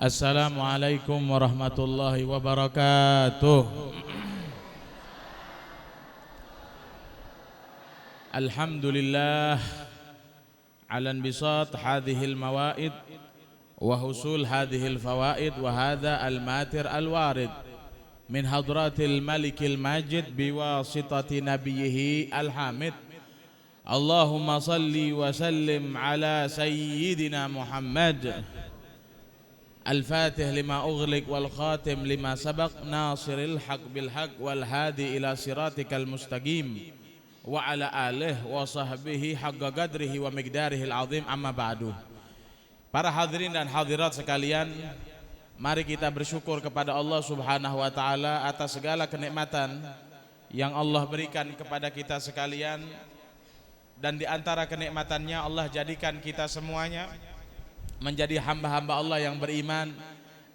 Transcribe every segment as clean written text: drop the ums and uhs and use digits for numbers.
Assalamualaikum warahmatullahi wabarakatuh. Alhamdulillah ala inbisat hadhil mawaid wa husul hadhil fawaid wa hadha al-matir al-warid min hadratil malikil majid biwasitati nabiyhi al-hamid. Allahumma salli wa sallim ala sayyidina Muhammad al-fatih lima ughliq wal khatim lima sabaq nasiril haq bil haq wal hadi ila siratikal mustaqim wa ala alihi wa sahbihi haqqa qadrihi wa miqdarihi al-azim, amma ba'du. Para hadirin dan hadirat sekalian, mari kita bersyukur kepada Allah Subhanahu wa taala atas segala kenikmatan yang Allah berikan kepada kita sekalian. Dan di antara kenikmatannya, Allah jadikan kita semuanya menjadi hamba-hamba Allah yang beriman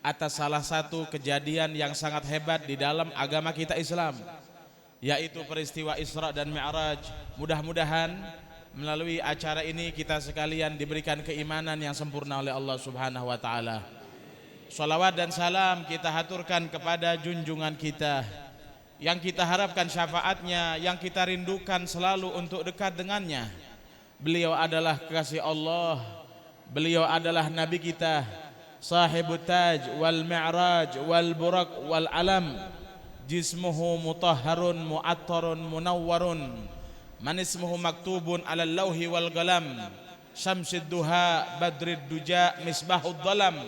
atas salah satu kejadian yang sangat hebat di dalam agama kita Islam, yaitu peristiwa Isra dan Mi'raj. Mudah-mudahan melalui acara ini kita sekalian diberikan keimanan yang sempurna oleh Allah Subhanahu wa taala. Shalawat dan salam kita haturkan kepada junjungan kita yang kita harapkan syafaatnya, yang kita rindukan selalu untuk dekat dengannya. Beliau adalah kekasih Allah, beliau adalah Nabi kita, sahibut taj wal mi'raj wal burak wal alam, jismuhu mutahharun mu'attarun munawwarun, man ismuhu maktubun alal lawhi wal qalam, syamsid duha badrid duja misbahud dhalam.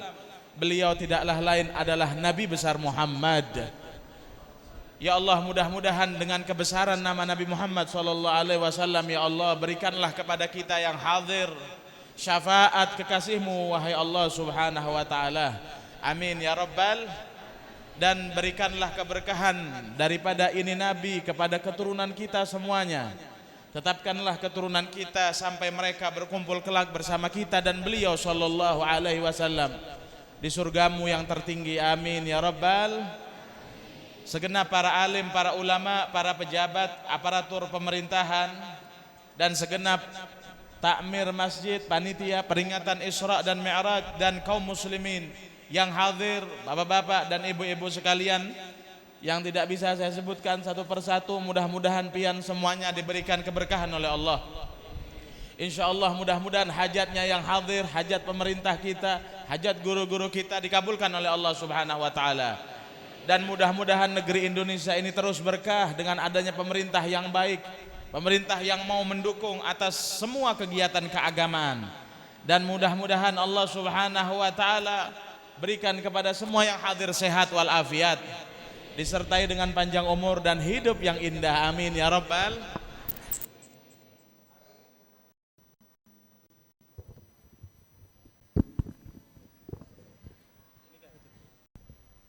Beliau tidaklah lain adalah Nabi besar Muhammad. Ya Allah, mudah-mudahan dengan kebesaran nama Nabi Muhammad SAW, ya Allah, berikanlah kepada kita yang hadir syafaat kekasih-Mu, wahai Allah Subhanahu wa taala. Amin ya rabbal. Dan berikanlah keberkahan daripada ini Nabi kepada keturunan kita semuanya. Tetapkanlah keturunan kita sampai mereka berkumpul kelak bersama kita dan beliau sallallahu alaihi wasallam di surgamu yang tertinggi. Amin ya rabbal. Segenap para alim, para ulama, para pejabat, aparatur pemerintahan, dan segenap takmir masjid, panitia peringatan Isra dan Mi'raj, dan kaum muslimin yang hadir, bapak-bapak dan ibu-ibu sekalian yang tidak bisa saya sebutkan satu persatu, mudah-mudahan pian semuanya diberikan keberkahan oleh Allah. InsyaAllah mudah-mudahan hajatnya yang hadir, hajat pemerintah kita, hajat guru-guru kita dikabulkan oleh Allah Subhanahu wa taala. Dan mudah-mudahan negeri Indonesia ini terus berkah dengan adanya pemerintah yang baik, pemerintah yang mau mendukung atas semua kegiatan keagamaan. Dan mudah-mudahan Allah Subhanahu wa taala berikan kepada semua yang hadir sehat walafiat, disertai dengan panjang umur dan hidup yang indah. Amin ya rabbal.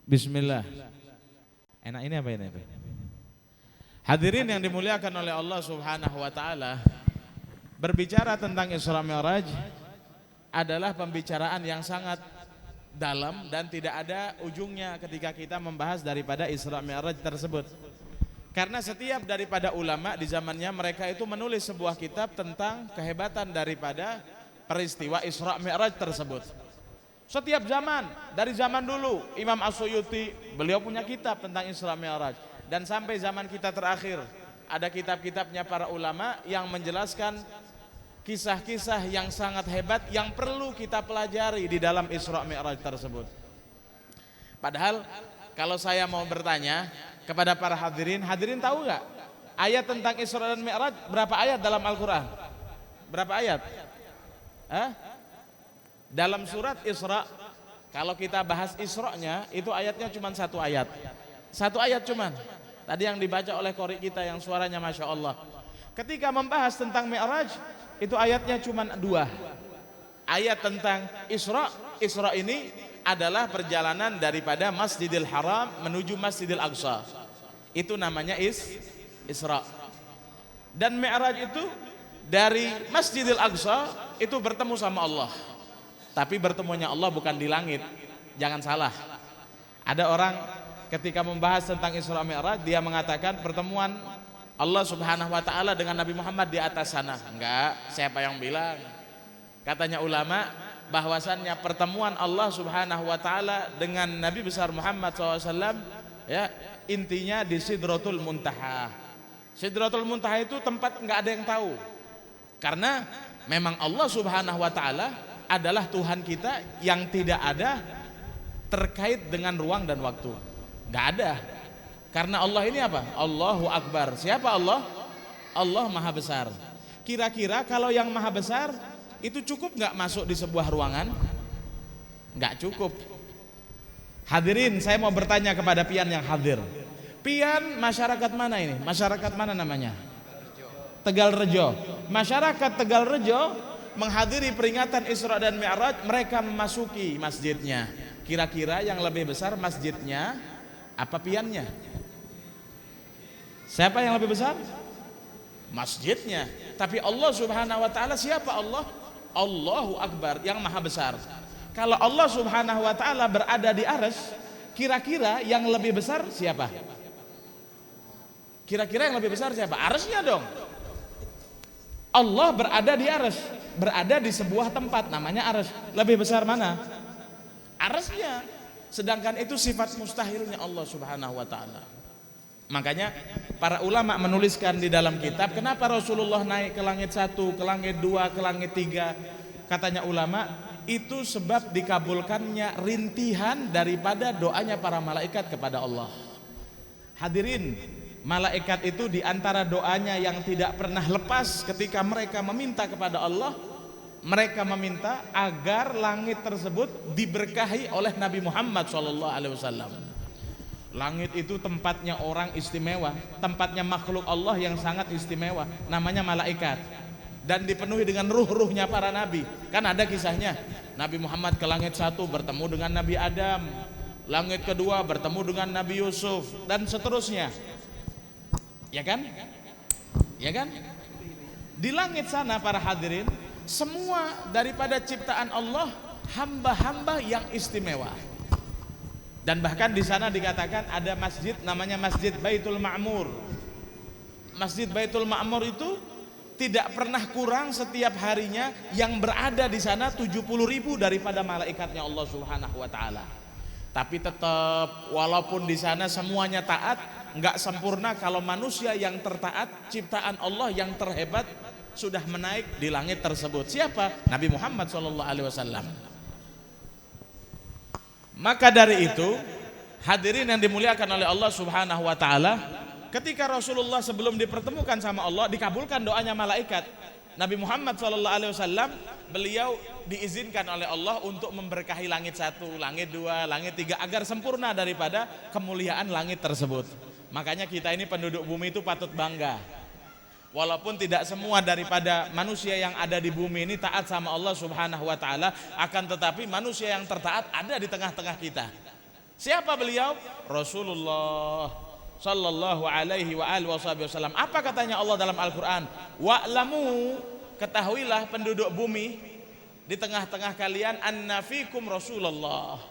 Bismillah. Enak ini apa ini? Hadirin yang dimuliakan oleh Allah Subhanahu wa taala, berbicara tentang Isra Mi'raj adalah pembicaraan yang sangat dalam dan tidak ada ujungnya ketika kita membahas daripada Isra Mi'raj tersebut. Karena setiap daripada ulama di zamannya mereka itu menulis sebuah kitab tentang kehebatan daripada peristiwa Isra Mi'raj tersebut. Setiap zaman, dari zaman dulu Imam As-Suyuti beliau punya kitab tentang Isra Mi'raj, dan sampai zaman kita terakhir ada kitab-kitabnya para ulama yang menjelaskan kisah-kisah yang sangat hebat yang perlu kita pelajari di dalam Isra Mi'raj tersebut. Padahal kalau saya mau bertanya kepada para hadirin, hadirin tahu nggak ayat tentang Isra dan Mi'raj berapa ayat dalam Al-Quran? Berapa ayat? Dalam surat Isra, kalau kita bahas Isra-nya, itu ayatnya cuma satu ayat. Satu ayat cuman. Tadi yang dibaca oleh qori kita yang suaranya Masya Allah. Ketika membahas tentang Mi'raj, itu ayatnya cuma dua. Ayat tentang Isra, Isra ini adalah perjalanan daripada Masjidil Haram menuju Masjidil Aqsa. Itu namanya Isra. Dan Mi'raj itu dari Masjidil Aqsa itu bertemu sama Allah. Tapi bertemunya Allah bukan di langit, jangan salah. Ada orang ketika membahas tentang Isra Mi'raj, dia mengatakan pertemuan Allah Subhanahu wa taala dengan Nabi Muhammad di atas sana. Enggak, siapa yang bilang? Katanya ulama, bahwasannya pertemuan Allah Subhanahu wa taala dengan Nabi besar Muhammad SAW ya, intinya di Sidratul Muntaha. Sidratul Muntaha itu tempat nggak ada yang tahu. Karena memang Allah Subhanahu wa taala adalah Tuhan kita yang tidak ada terkait dengan ruang dan waktu. Nggak ada. Karena Allah ini apa? Allahu Akbar. Siapa Allah? Allah Maha Besar. Kira-kira kalau yang Maha Besar itu cukup nggak masuk di sebuah ruangan? Nggak cukup. Hadirin, saya mau bertanya kepada pian yang hadir. Pian masyarakat mana ini? Masyarakat mana namanya? Tegal Rejo. Masyarakat Tegal Rejo menghadiri peringatan Isra dan Mi'raj, mereka memasuki masjidnya. Kira-kira yang lebih besar masjidnya apa piannya? Siapa yang lebih besar? Masjidnya. Tapi Allah Subhanahu wa taala siapa Allah? Allahu Akbar, yang Maha Besar. Kalau Allah Subhanahu wa taala berada di arsy, kira-kira yang lebih besar siapa? Kira-kira yang lebih besar siapa? Arsy-nya dong. Allah berada di arsy, berada di sebuah tempat namanya arsy. Lebih besar mana? Arsy-nya. Sedangkan itu sifat mustahilnya Allah Subhanahu wa taala. Makanya para ulama menuliskan di dalam kitab, kenapa Rasulullah naik ke langit 1, ke langit 2, ke langit 3? Katanya ulama, itu sebab dikabulkannya rintihan daripada doanya para malaikat kepada Allah. Hadirin, malaikat itu diantara doanya yang tidak pernah lepas ketika mereka meminta kepada Allah, mereka meminta agar langit tersebut diberkahi oleh Nabi Muhammad SAW. Langit itu tempatnya orang istimewa, tempatnya makhluk Allah yang sangat istimewa, namanya malaikat, dan dipenuhi dengan ruh-ruhnya para nabi. Kan ada kisahnya, Nabi Muhammad ke langit 1 bertemu dengan Nabi Adam, langit kedua bertemu dengan Nabi Yusuf, dan seterusnya. Ya kan? Ya kan? Di langit sana para hadirin, semua daripada ciptaan Allah hamba-hamba yang istimewa. Dan bahkan di sana dikatakan ada masjid namanya Masjid Baitul Ma'mur. Masjid Baitul Ma'mur itu tidak pernah kurang setiap harinya yang berada di sana 70.000 daripada malaikatnya Allah Subhanahu wa taala. Tapi tetap walaupun di sana semuanya taat, nggak sempurna kalau manusia yang tertaat, ciptaan Allah yang terhebat sudah menaik di langit tersebut. Siapa? Nabi Muhammad SAW. Maka dari itu, hadirin yang dimuliakan oleh Allah Subhanahu wa taala, ketika Rasulullah sebelum dipertemukan sama Allah, dikabulkan doanya malaikat. Nabi Muhammad SAW, beliau diizinkan oleh Allah untuk memberkahi langit 1, langit 2, langit 3 agar sempurna daripada kemuliaan langit tersebut. Makanya kita ini penduduk bumi itu patut bangga. Walaupun tidak semua daripada manusia yang ada di bumi ini taat sama Allah Subhanahu wa taala, akan tetapi manusia yang tertaat ada di tengah-tengah kita. Siapa beliau? Rasulullah sallallahu alaihi wa alihi wasallam. Apa katanya Allah dalam Al-Qur'an? Wa'lamu, ketahuilah penduduk bumi di tengah-tengah kalian, anna fikum Rasulullah,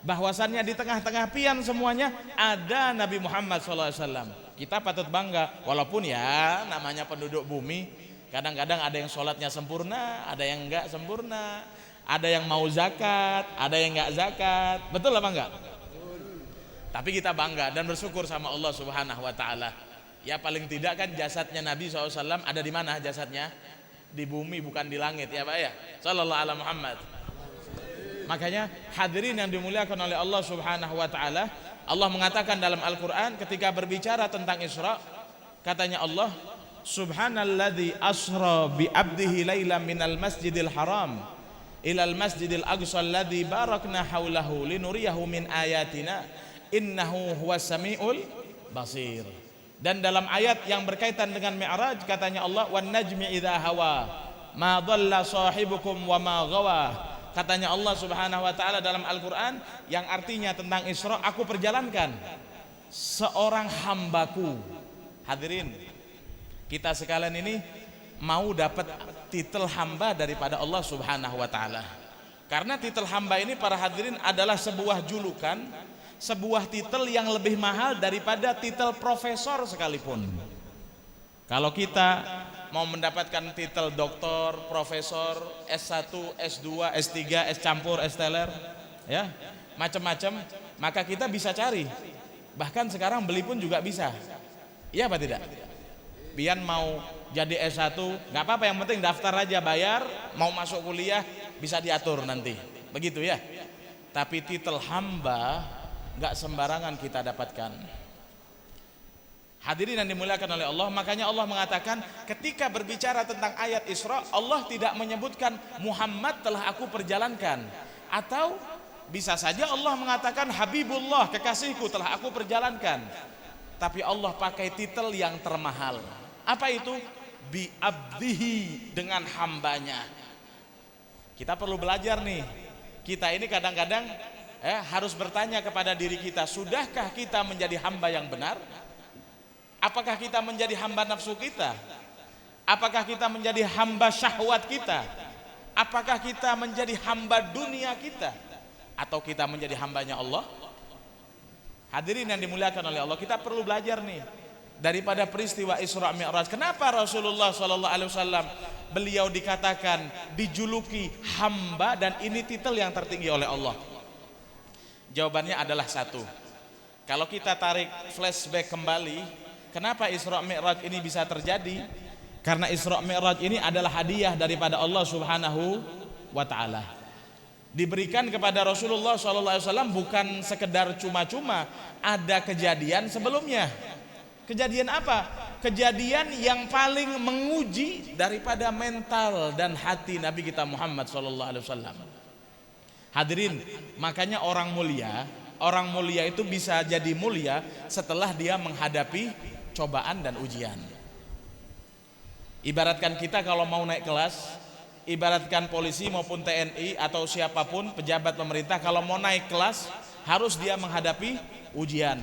bahwasannya di tengah-tengah pian semuanya ada Nabi Muhammad SAW. Kita patut bangga, walaupun ya namanya penduduk bumi, kadang-kadang ada yang sholatnya sempurna, ada yang enggak sempurna, ada yang mau zakat, ada yang enggak zakat. Betul apa enggak? Tapi kita bangga dan bersyukur sama Allah Subhanahu wa taala. Ya paling tidak kan jasadnya Nabi SAW ada di mana jasadnya? Di bumi, bukan di langit, ya Pak ya. Sallallahu alaihi Muhammad. Makanya hadirin yang dimuliakan oleh Allah Subhanahu wa taala, Allah mengatakan dalam Al-Qur'an ketika berbicara tentang Isra, katanya Allah, Subhanalladzi asra bi 'abdihi lailan minal masjidil haram ilal masjidil aqsa alladzi barakna haulahu linuriyahu min ayatina innahu huwas samiul basir. Dan dalam ayat yang berkaitan dengan Mi'raj katanya Allah, wan najmi idza hawa ma dhalla sahibukum wa ma ghawa. Katanya Allah Subhanahu wa taala dalam Al-Qur'an yang artinya tentang Isra, aku perjalankan seorang hambaku. Hadirin, kita sekalian ini mau dapat titel hamba daripada Allah Subhanahu wa taala. Karena titel hamba ini para hadirin adalah sebuah julukan, sebuah titel yang lebih mahal daripada titel profesor sekalipun. Kalau kita mau mendapatkan titel doktor, profesor, S1, S2, S3, S campur, S teler, ya, macam-macam, maka kita bisa cari. Bahkan sekarang beli pun juga bisa. Iya apa tidak? Bian mau jadi S1, nggak apa-apa, yang penting daftar aja, bayar, mau masuk kuliah bisa diatur nanti. Begitu ya. Tapi titel hamba nggak sembarangan kita dapatkan. Hadirin yang dimuliakan oleh Allah, makanya Allah mengatakan ketika berbicara tentang ayat Isra, Allah tidak menyebutkan Muhammad telah aku perjalankan, atau bisa saja Allah mengatakan Habibullah, kekasihku telah aku perjalankan. Tapi Allah pakai titel yang termahal. Apa itu? Bi abdihi, dengan hambanya. Kita perlu belajar nih. Kita ini kadang-kadang harus bertanya kepada diri kita, sudahkah kita menjadi hamba yang benar? Apakah kita menjadi hamba nafsu kita? Apakah kita menjadi hamba syahwat kita? Apakah kita menjadi hamba dunia kita? Atau kita menjadi hambanya Allah? Hadirin yang dimuliakan oleh Allah, kita perlu belajar nih daripada peristiwa Isra Mi'raj. Kenapa Rasulullah SAW beliau dikatakan, dijuluki hamba, dan ini titel yang tertinggi oleh Allah? Jawabannya adalah satu. Kalau kita tarik flashback kembali, kenapa Isra Mi'raj ini bisa terjadi? Karena Isra Mi'raj ini adalah hadiah daripada Allah Subhanahu wa Ta'ala. Diberikan kepada Rasulullah SAW bukan sekedar cuma-cuma, ada kejadian sebelumnya. Kejadian apa? Kejadian yang paling menguji daripada mental dan hati Nabi kita Muhammad SAW. Hadirin, makanya orang mulia itu bisa jadi mulia setelah dia menghadapi cobaan dan ujian. Ibaratkan kita kalau mau naik kelas, ibaratkan polisi maupun TNI atau siapapun pejabat pemerintah, kalau mau naik kelas harus dia menghadapi ujian.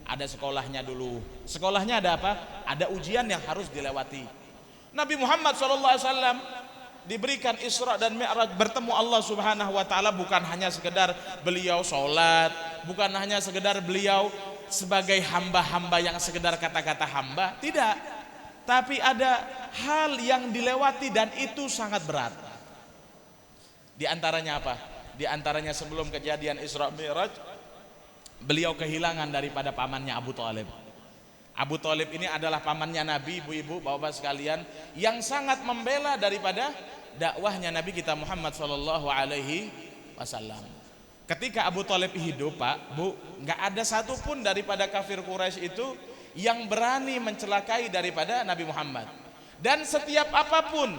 Ada sekolahnya dulu. Sekolahnya ada apa? Ada ujian yang harus dilewati. Nabi Muhammad SAW diberikan Isra dan Mi'raj, bertemu Allah Subhanahu wa Ta'ala, bukan hanya sekedar beliau sholat, bukan hanya sekedar beliau sebagai hamba-hamba yang sekedar kata-kata hamba, tidak. Tapi ada hal yang dilewati dan itu sangat berat. Di antaranya apa? Di antaranya sebelum kejadian Isra Mi'raj, beliau kehilangan daripada pamannya Abu Thalib. Abu Thalib ini adalah pamannya Nabi, ibu-ibu, bapak-bapak sekalian, yang sangat membela daripada dakwahnya Nabi kita Muhammad SAW. Ketika Abu Thalib hidup, Pak, Bu, nggak ada satupun daripada kafir Quraisy itu yang berani mencelakai daripada Nabi Muhammad. Dan setiap apapun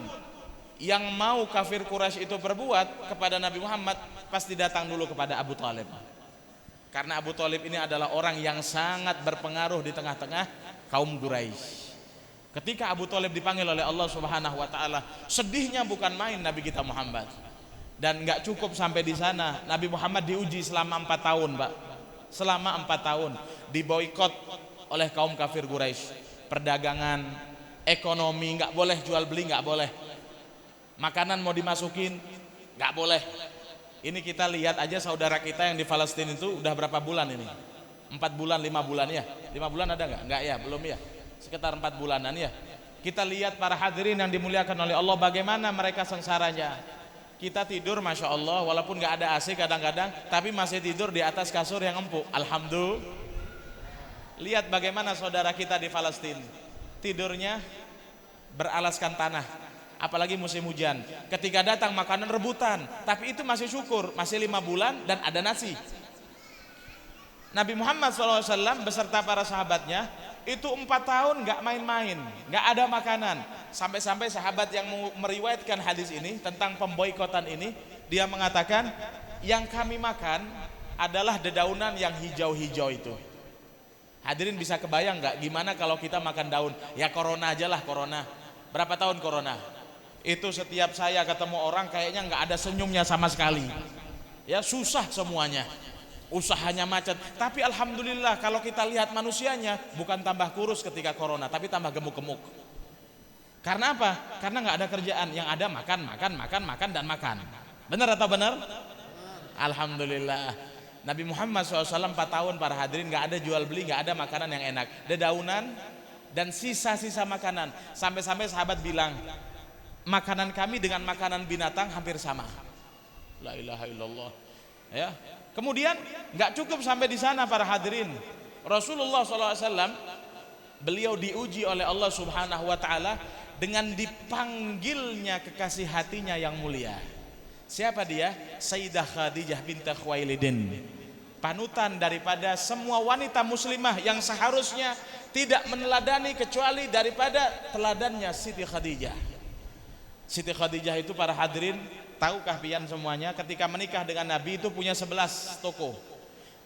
yang mau kafir Quraisy itu berbuat kepada Nabi Muhammad, pasti datang dulu kepada Abu Thalib. Karena Abu Thalib ini adalah orang yang sangat berpengaruh di tengah-tengah kaum Quraisy. Ketika Abu Thalib dipanggil oleh Allah Subhanahu wa Ta'ala, sedihnya bukan main Nabi kita Muhammad. Dan nggak cukup sampai di sana, Nabi Muhammad diuji selama 4 tahun, Pak. Selama 4 tahun diboikot oleh kaum kafir Quraisy. Perdagangan, ekonomi, nggak boleh jual beli, nggak boleh. Makanan mau dimasukin, nggak boleh. Ini kita lihat aja saudara kita yang di Palestina itu udah berapa bulan ini? 4 bulan, 5 bulan ya? 5 bulan ada nggak? Nggak ya, belum ya? Sekitar 4 bulanan ya. Kita lihat para hadirin yang dimuliakan oleh Allah, bagaimana mereka sengsaranya. Kita tidur Masya Allah, walaupun nggak ada AC kadang-kadang, tapi masih tidur di atas kasur yang empuk. Alhamdulillah. Lihat bagaimana saudara kita di Palestina, tidurnya beralaskan tanah. Apalagi musim hujan, ketika datang makanan rebutan, tapi itu masih syukur, masih 5 bulan dan ada nasi. Nabi Muhammad SAW beserta para sahabatnya itu 4 tahun gak main-main, gak ada makanan. Sampai-sampai sahabat yang meriwayatkan hadis ini tentang pemboikotan ini, dia mengatakan yang kami makan adalah dedaunan yang hijau-hijau itu. Hadirin bisa kebayang gak gimana kalau kita makan daun? Ya corona aja lah, corona. Berapa tahun corona? Itu setiap saya ketemu orang kayaknya nggak ada senyumnya sama sekali. Ya susah semuanya, usahanya macet. Tapi alhamdulillah kalau kita lihat manusianya bukan tambah kurus ketika corona, tapi tambah gemuk-gemuk. Karena apa? Karena nggak ada kerjaan, yang ada makan dan makan. Benar atau benar? Alhamdulillah. Nabi Muhammad SAW 4 tahun para hadirin nggak ada jual beli, nggak ada makanan yang enak. Dedaunan dan sisa-sisa makanan. Sampai-sampai sahabat bilang, makanan kami dengan makanan binatang hampir sama. La ilaha illallah. Ya. Kemudian nggak cukup sampai di sana para hadirin. Rasulullah SAW beliau diuji oleh Allah Subhanahu wa taala dengan dipanggilnya kekasih hatinya yang mulia. Siapa dia? Sayyidah Khadijah binti Khuwailidin. Panutan daripada semua wanita muslimah yang seharusnya tidak meneladani kecuali daripada teladannya Siti Khadijah. Siti Khadijah itu para hadirin, tahukah pian semuanya, ketika menikah dengan Nabi itu punya 11 toko,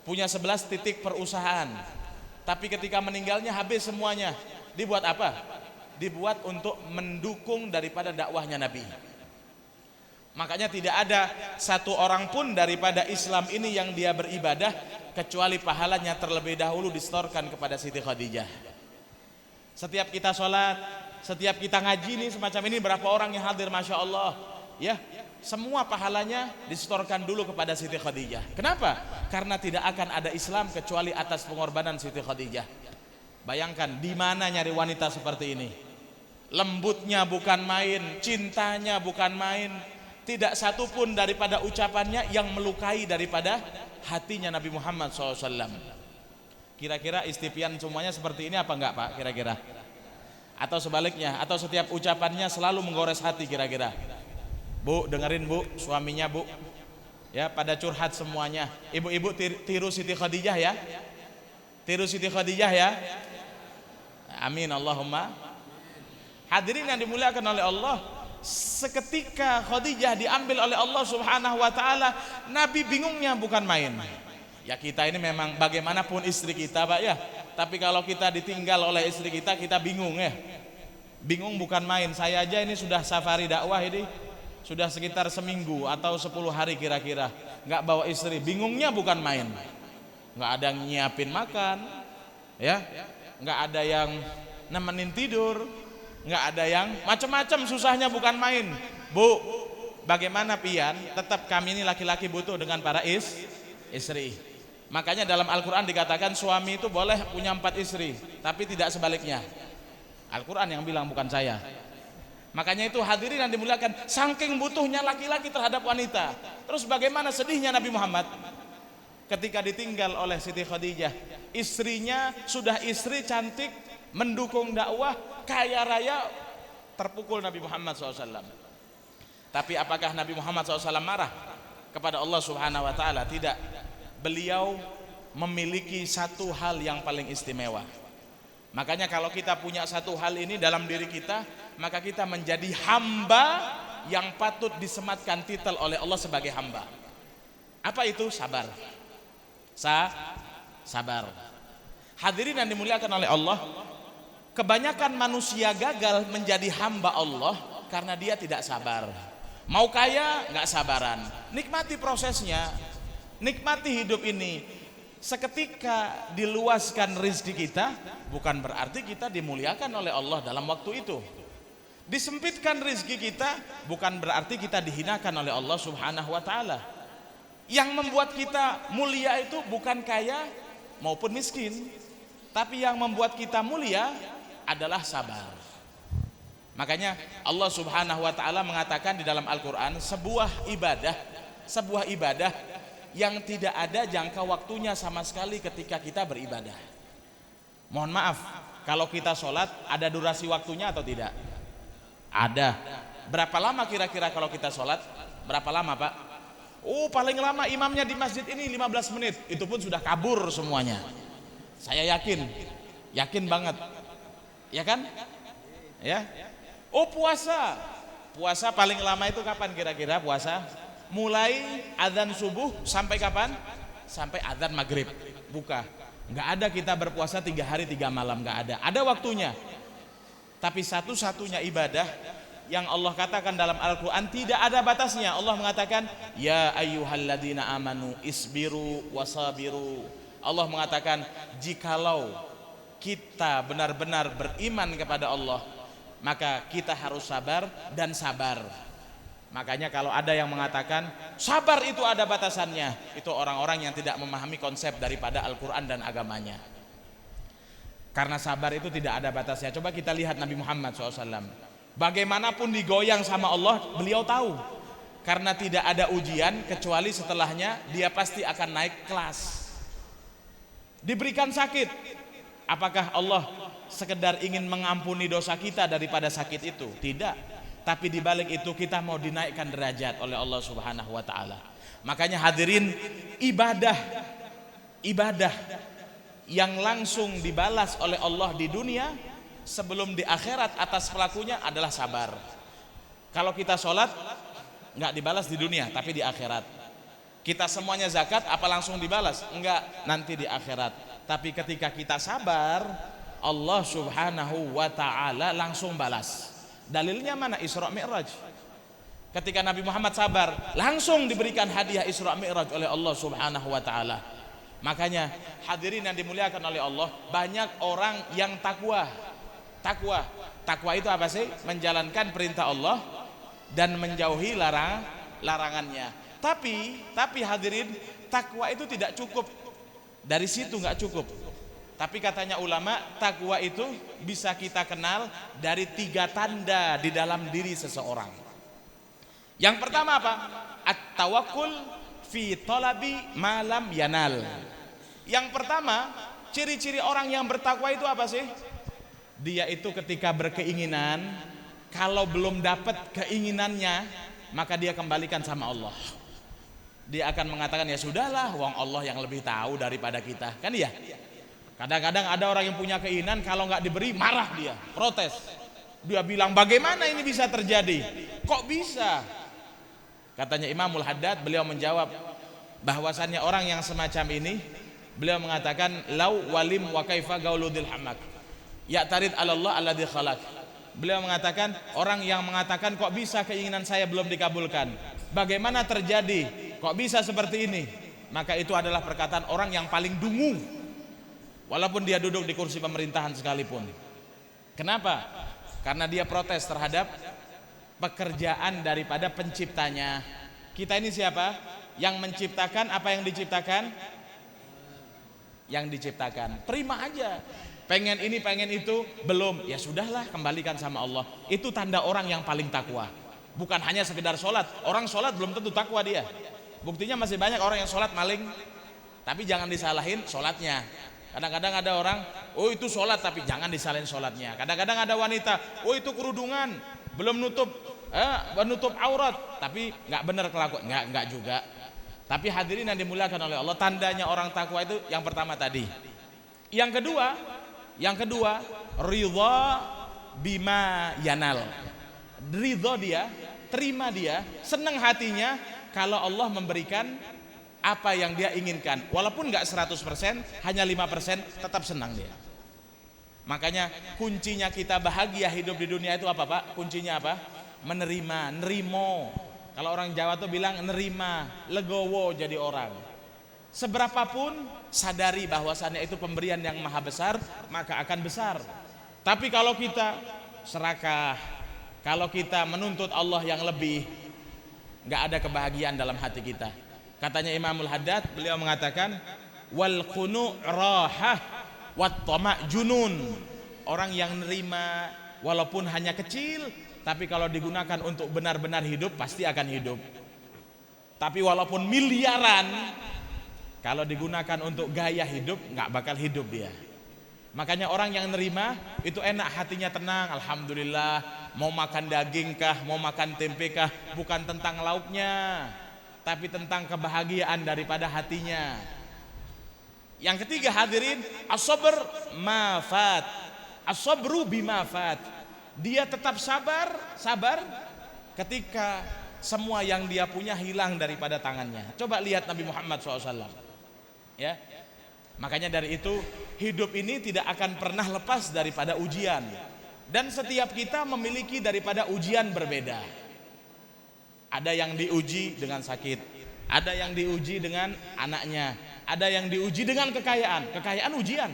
punya 11 titik perusahaan. Tapi ketika meninggalnya habis semuanya. Dibuat apa? Dibuat untuk mendukung daripada dakwahnya Nabi. Makanya tidak ada satu orang pun daripada Islam ini yang dia beribadah kecuali pahalanya terlebih dahulu disetorkan kepada Siti Khadijah. Setiap kita sholat, setiap kita ngaji nih semacam ini, berapa orang yang hadir, Masya Allah, ya, semua pahalanya disetorkan dulu kepada Siti Khadijah. Kenapa? Karena tidak akan ada Islam kecuali atas pengorbanan Siti Khadijah. Bayangkan di mana nyari wanita seperti ini. Lembutnya bukan main, cintanya bukan main. Tidak satu pun daripada ucapannya yang melukai daripada hatinya Nabi Muhammad SAW. Kira-kira istipian semuanya seperti ini apa enggak Pak? Kira-kira? Atau sebaliknya? Atau setiap ucapannya selalu menggores hati kira-kira? Bu, dengerin Bu, suaminya Bu, ya, pada curhat semuanya. Ibu-ibu tiru Siti Khadijah ya, tiru Siti Khadijah ya. Amin Allahumma. Hadirin yang dimuliakan oleh Allah, seketika Khadijah diambil oleh Allah Subhanahu wa taala, Nabi bingungnya bukan main. Ya kita ini memang bagaimanapun istri kita Pak ya, tapi kalau kita ditinggal oleh istri kita, kita bingung ya. Bingung bukan main. Saya aja ini sudah safari dakwah ini sudah sekitar seminggu atau 10 hari kira-kira nggak bawa istri, bingungnya bukan main. Nggak ada yang nyiapin makan, ya, nggak ada yang nemenin tidur, nggak ada yang macam-macam, susahnya bukan main. Bu, bagaimana pian? Tetap kami ini laki-laki butuh dengan para istri. Makanya dalam Al-Quran dikatakan suami itu boleh punya 4 istri, tapi tidak sebaliknya. Al-Quran yang bilang, bukan saya. Makanya itu hadirin yang dimuliakan, saking butuhnya laki-laki terhadap wanita. Terus bagaimana sedihnya Nabi Muhammad ketika ditinggal oleh Siti Khadijah. Istrinya sudah istri cantik, mendukung dakwah, kaya raya, terpukul Nabi Muhammad SAW. Tapi apakah Nabi Muhammad SAW marah kepada Allah Subhanahu wa taala? Tidak. Beliau memiliki satu hal yang paling istimewa. Makanya kalau kita punya satu hal ini dalam diri kita, maka kita menjadi hamba yang patut disematkan titel oleh Allah sebagai hamba. Apa itu? Sabar. Sabar. Hadirin yang dimuliakan oleh Allah, kebanyakan manusia gagal menjadi hamba Allah karena dia tidak sabar. Mau kaya nggak sabaran. Nikmati prosesnya, nikmati hidup ini. Seketika diluaskan rezeki kita, bukan berarti kita dimuliakan oleh Allah dalam waktu itu. Disempitkan rezeki kita, bukan berarti kita dihinakan oleh Allah Subhanahu wa taala. Yang membuat kita mulia itu bukan kaya maupun miskin, tapi yang membuat kita mulia adalah sabar. Makanya Allah Subhanahu wa taala mengatakan di dalam Al-Qur'an, sebuah ibadah yang tidak ada jangka waktunya sama sekali ketika kita beribadah. Mohon maaf, kalau kita sholat ada durasi waktunya atau tidak? Ada. Berapa lama kira-kira kalau kita sholat? Berapa lama Pak? Oh, paling lama imamnya di masjid ini 15 menit. Itu pun sudah kabur semuanya. Saya yakin banget. Ya kan? Ya. Oh, puasa paling lama itu kapan kira-kira puasa? Mulai azan subuh sampai kapan? Sampai azan maghrib buka. Nggak ada kita berpuasa 3 hari 3 malam, nggak ada. Ada waktunya. Tapi satu-satunya ibadah yang Allah katakan dalam Al-Quran tidak ada batasnya. Allah mengatakan, ya ayyuhalladzina amanu isbiru wasabiru. Allah mengatakan, jikalau kita benar-benar beriman kepada Allah, maka kita harus sabar dan sabar. Makanya kalau ada yang mengatakan sabar itu ada batasannya, itu orang-orang yang tidak memahami konsep daripada Al-Quran dan agamanya. Karena sabar itu tidak ada batasnya. Coba kita lihat Nabi Muhammad SAW. Bagaimanapun digoyang sama Allah, beliau tahu. Karena tidak ada ujian kecuali setelahnya dia pasti akan naik kelas. Diberikan sakit. Apakah Allah sekedar ingin mengampuni dosa kita daripada sakit itu? Tidak. Tapi dibalik itu kita mau dinaikkan derajat oleh Allah Subhanahu wa taala. Makanya hadirin, ibadah yang langsung dibalas oleh Allah di dunia sebelum di akhirat atas pelakunya adalah sabar. Kalau kita sholat nggak dibalas di dunia tapi di akhirat. Kita semuanya zakat apa langsung dibalas? Enggak, nanti di akhirat. Tapi ketika kita sabar, Allah Subhanahu wa taala langsung balas. Dalilnya mana? Isra Mi'raj. Ketika Nabi Muhammad sabar, langsung diberikan hadiah Isra Mi'raj oleh Allah Subhanahu wa taala. Makanya hadirin yang dimuliakan oleh Allah, banyak orang yang takwa. Takwa itu apa sih? Menjalankan perintah Allah dan menjauhi larangannya. Tapi hadirin, takwa itu tidak cukup. Dari situ nggak cukup. Tapi katanya ulama, takwa itu bisa kita kenal dari 3 tanda di dalam diri seseorang. Yang pertama apa? At-tawakkul fi talabi ma lam yanal. Yang pertama, ciri-ciri orang yang bertakwa itu apa sih? Dia itu ketika berkeinginan, kalau belum dapat keinginannya, maka dia kembalikan sama Allah. Dia akan mengatakan, ya sudahlah, wong Allah yang lebih tahu daripada kita. Kan iya? Kadang-kadang ada orang yang punya keinginan, kalau nggak diberi marah dia, protes. Dia bilang, bagaimana ini bisa terjadi? Kok bisa? Katanya Imamul Haddad, beliau menjawab bahwasannya orang yang semacam ini, beliau mengatakan, lau walim wa kaifa gauludil hamak ya'tarid 'ala Allah alladzi khalaq. Beliau mengatakan, orang yang mengatakan kok bisa keinginan saya belum dikabulkan? Bagaimana terjadi? Kok bisa seperti ini? Maka itu adalah perkataan orang yang paling dungu. Walaupun dia duduk di kursi pemerintahan sekalipun. Kenapa? Karena dia protes terhadap pekerjaan daripada penciptanya. Kita ini siapa? Yang menciptakan apa yang diciptakan? Yang diciptakan. Terima aja. Pengen ini, pengen itu, belum. Ya sudahlah, kembalikan sama Allah. Itu tanda orang yang paling takwa. Bukan hanya sekedar sholat. Orang sholat belum tentu takwa dia. Buktinya masih banyak orang yang sholat maling. Tapi jangan disalahin sholatnya. Kadang-kadang ada orang, oh itu sholat, tapi jangan disalahin sholatnya. Kadang-kadang ada wanita, oh itu kerudungan, belum menutup aurat, tapi nggak benar kelakuan. Nggak juga. Tapi hadirin yang dimuliakan oleh Allah, tandanya orang takwa itu yang pertama tadi. Yang kedua, ridha bima yanal. Ridha dia, terima dia, senang hatinya kalau Allah memberikan apa yang dia inginkan. Walaupun nggak 100%, hanya 5%, tetap senang dia. Makanya kuncinya kita bahagia hidup di dunia itu apa Pak? Kuncinya apa? Menerima, nerimo. Kalau orang Jawa tuh bilang nerima, legowo jadi orang. Seberapapun sadari bahwasannya itu pemberian yang maha besar, maka akan besar. Tapi kalau kita serakah, kalau kita menuntut Allah yang lebih, nggak ada kebahagiaan dalam hati kita. Katanya Imamul Haddad, beliau mengatakan, wal qunu' rahah wat tama' junun. Orang yang nerima walaupun hanya kecil, tapi kalau digunakan untuk benar-benar hidup pasti akan hidup. Tapi walaupun miliaran, kalau digunakan untuk gaya hidup nggak bakal hidup dia. Makanya orang yang nerima itu enak, hatinya tenang, alhamdulillah. Mau makan daging kah, mau makan tempe kah, bukan tentang lauknya, tapi tentang kebahagiaan daripada hatinya. Yang ketiga hadirin, as-sabr mafat. As-sabru bimafat. Dia tetap sabar ketika semua yang dia punya hilang daripada tangannya. Coba lihat Nabi Muhammad SAW. Ya. Makanya dari itu hidup ini tidak akan pernah lepas daripada ujian. Dan setiap kita memiliki daripada ujian berbeda. Ada yang diuji dengan sakit, ada yang diuji dengan anaknya, ada yang diuji dengan kekayaan. Kekayaan ujian.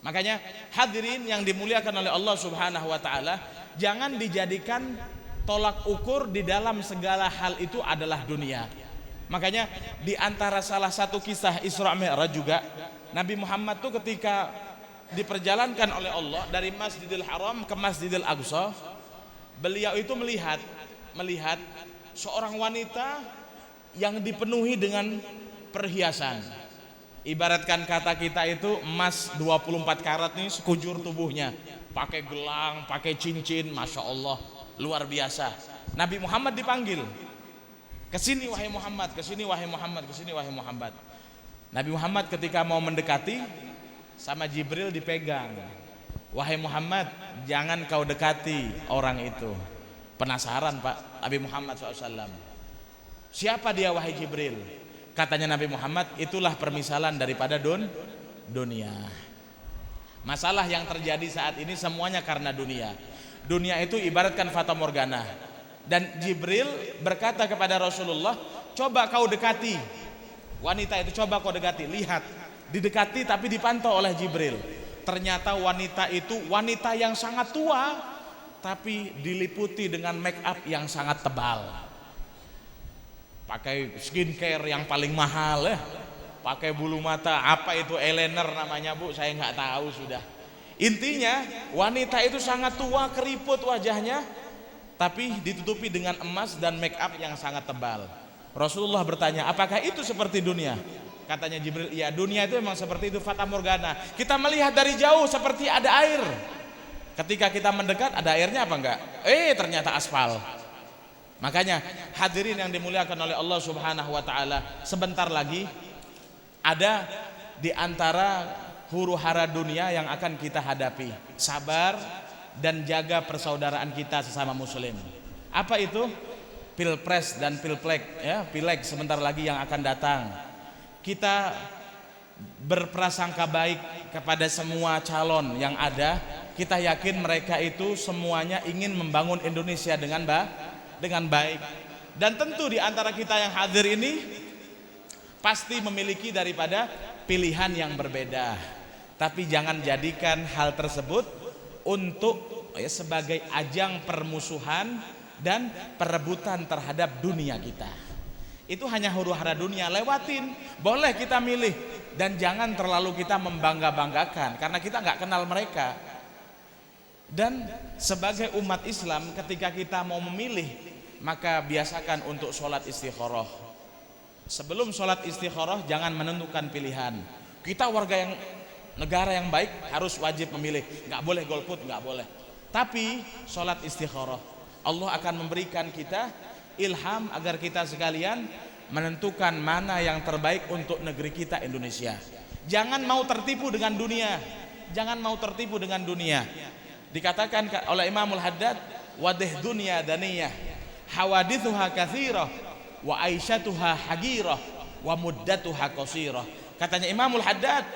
Makanya hadirin yang dimuliakan oleh Allah Subhanahu wa taala, jangan dijadikan tolak ukur di dalam segala hal itu adalah dunia. Makanya di antara salah satu kisah Isra Mi'raj juga, Nabi Muhammad tuh ketika diperjalankan oleh Allah dari Masjidil Haram ke Masjidil Aqsa, beliau itu melihat seorang wanita yang dipenuhi dengan perhiasan. Ibaratkan kata kita itu emas 24 karat nih sekujur tubuhnya, pakai gelang, pakai cincin, masya Allah, luar biasa. Nabi Muhammad dipanggil, kesini wahai Muhammad, kesini wahai Muhammad, kesini wahai Muhammad. Nabi Muhammad ketika mau mendekati, sama Jibril dipegang, wahai Muhammad, jangan kau dekati orang itu. Penasaran Pak Nabi Muhammad SAW, siapa dia wahai Jibril? Katanya Nabi Muhammad, itulah permisalan daripada dunia. Masalah yang terjadi saat ini semuanya karena dunia. Dunia itu ibaratkan fata morgana. Dan Jibril berkata kepada Rasulullah, coba kau dekati wanita itu, coba kau dekati, lihat. Didekati tapi dipantau oleh Jibril. Ternyata wanita itu wanita yang sangat tua, tapi diliputi dengan make up yang sangat tebal. Pakai skincare yang paling mahal ya, pakai bulu mata, apa itu eyeliner namanya Bu, saya nggak tahu sudah. Intinya wanita itu sangat tua, keriput wajahnya, tapi ditutupi dengan emas dan make up yang sangat tebal. Rasulullah bertanya, apakah itu seperti dunia? Katanya Jibril, iya, dunia itu memang seperti itu, fata morgana. Kita melihat dari jauh seperti ada air, ketika kita mendekat ada airnya apa enggak? Ternyata aspal. Makanya hadirin yang dimuliakan oleh Allah Subhanahu wa taala, sebentar lagi ada di antara huru-hara dunia yang akan kita hadapi. Sabar dan jaga persaudaraan kita sesama muslim. Apa itu? Pilpres dan pilplek ya, pileg sebentar lagi yang akan datang. Kita berprasangka baik kepada semua calon yang ada. Kita yakin mereka itu semuanya ingin membangun Indonesia dengan baik. Dan tentu di antara kita yang hadir ini pasti memiliki daripada pilihan yang berbeda. Tapi jangan jadikan hal tersebut untuk sebagai ajang permusuhan dan perebutan terhadap dunia kita. Itu hanya huru-hara dunia, lewatin. Boleh kita milih, dan jangan terlalu kita membangga-banggakan karena kita nggak kenal mereka. Dan sebagai umat Islam ketika kita mau memilih, maka biasakan untuk sholat istikharah. Sebelum sholat istikharah jangan menentukan pilihan. Kita warga yang negara yang baik harus wajib memilih, nggak boleh golput, nggak boleh. Tapi sholat istikharah, Allah akan memberikan kita ilham agar kita sekalian menentukan mana yang terbaik untuk negeri kita Indonesia. Jangan mau tertipu dengan dunia. Jangan mau tertipu dengan dunia. Dikatakan oleh Imamul Haddad, wadih dunia daniyah, hawadithuha kathirah, wa aisyatuha hagirah, wa muddatuha qasirah. Katanya Imamul Haddad,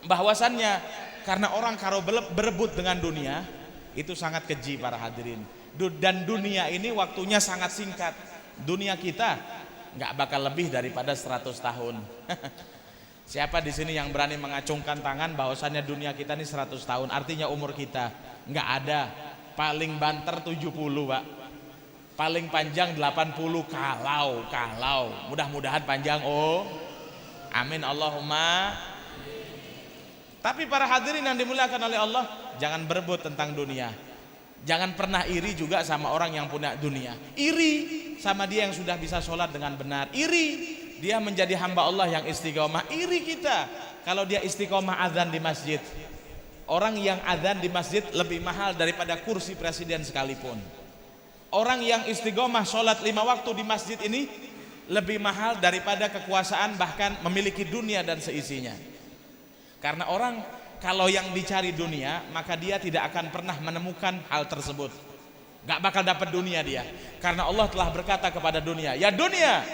bahwasannya karena orang kalau berebut dengan dunia itu sangat keji para hadirin. Dan dunia ini waktunya sangat singkat. Dunia kita nggak bakal lebih daripada 100 tahun. Siapa di sini yang berani mengacungkan tangan bahwasannya dunia kita ini 100 tahun? Artinya umur kita nggak ada. Paling banter 70 Pak, paling panjang 80 kalau mudah-mudahan panjang. Amin Allahumma. Tapi para hadirin yang dimuliakan oleh Allah, jangan berebut tentang dunia. Jangan pernah iri juga sama orang yang punya dunia. Iri sama dia yang sudah bisa sholat dengan benar. Iri dia menjadi hamba Allah yang istiqomah. Iri kita kalau dia istiqomah azan di masjid. Orang yang azan di masjid lebih mahal daripada kursi presiden sekalipun. Orang yang istiqomah sholat 5 waktu di masjid ini lebih mahal daripada kekuasaan, bahkan memiliki dunia dan seisinya. Karena orang kalau yang dicari dunia, maka dia tidak akan pernah menemukan hal tersebut. Gak bakal dapat dunia dia. Karena Allah telah berkata kepada dunia, ya dunia,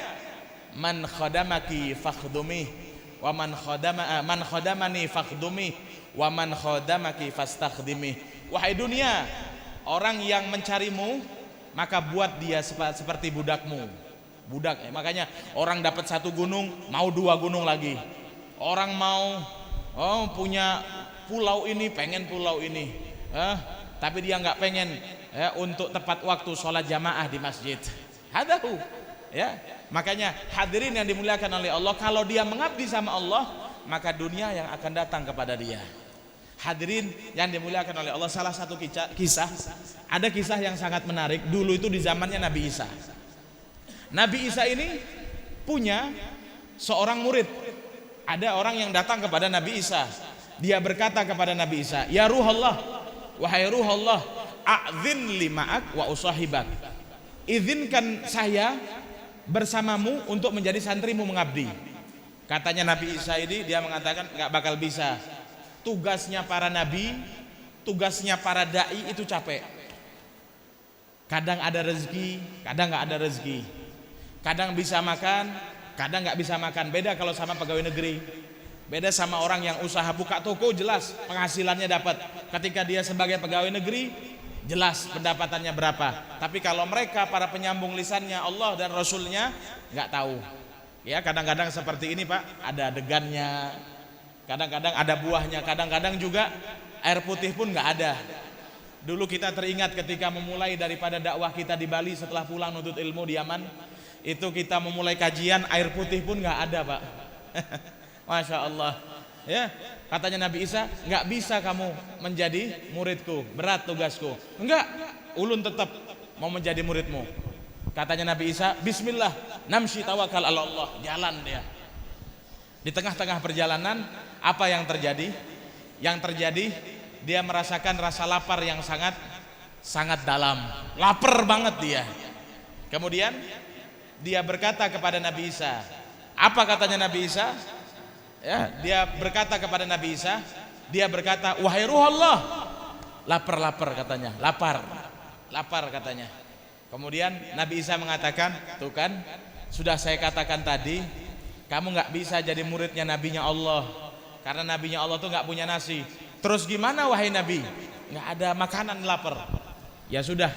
man khadamaki fakhdumi, wa man khadamani fakhdumi, wa man khadamaki fastakhdimi. Wahai dunia, orang yang mencarimu, maka buat dia seperti budakmu. Budak, makanya orang dapat 1 gunung, mau 2 gunung lagi. Orang mau punya pulau ini, pengen pulau ini, tapi dia nggak pengen untuk tepat waktu sholat jamaah di masjid. Hadahu, ya. Makanya hadirin yang dimuliakan oleh Allah, kalau dia mengabdi sama Allah, maka dunia yang akan datang kepada dia. Hadirin yang dimuliakan oleh Allah, salah satu kisah, ada kisah yang sangat menarik. Dulu itu di zamannya Nabi Isa. Nabi Isa ini punya seorang murid. Ada orang yang datang kepada Nabi Isa. Dia berkata kepada Nabi Isa, "Ya Ruhallah, wahai Ruhallah, a'zin li ma'ak wa usahibak." Izinkan saya bersamamu untuk menjadi santrimu mengabdi. Katanya Nabi Isa ini, dia mengatakan nggak bakal bisa. Tugasnya para nabi, tugasnya para dai itu capek. Kadang ada rezeki, kadang nggak ada rezeki. Kadang bisa makan, kadang nggak bisa makan. Beda kalau sama pegawai negeri. Beda sama orang yang usaha buka toko, jelas penghasilannya dapat. Ketika dia sebagai pegawai negeri, jelas pendapatannya berapa. Tapi kalau mereka para penyambung lisannya Allah dan Rasulnya, nggak tahu. Ya, kadang-kadang seperti ini Pak, ada degannya, kadang-kadang ada buahnya, kadang-kadang juga air putih pun nggak ada. Dulu kita teringat ketika memulai daripada dakwah kita di Bali setelah pulang nuntut ilmu di Yaman, itu kita memulai kajian, air putih pun nggak ada Pak. Masya Allah. Ya, katanya Nabi Isa, nggak bisa kamu menjadi muridku, berat tugasku. Enggak, ulun tetap mau menjadi muridmu. Katanya Nabi Isa, Bismillah, namshi tawakal ala Allah. Jalan dia. Di tengah-tengah perjalanan, apa yang terjadi? Yang terjadi, dia merasakan rasa lapar yang sangat dalam. Lapar banget dia. Kemudian dia berkata kepada Nabi Isa. Apa katanya Nabi Isa? Ya, dia berkata kepada Nabi Isa, dia berkata, "Wahai Ruhallah." Lapar katanya, lapar katanya. Kemudian Nabi Isa mengatakan, "Tuh kan, sudah saya katakan tadi, kamu nggak bisa jadi muridnya nabinya Allah, karena nabinya Allah tuh nggak punya nasi. Terus gimana wahai Nabi? Nggak ada makanan, lapar." Ya sudah,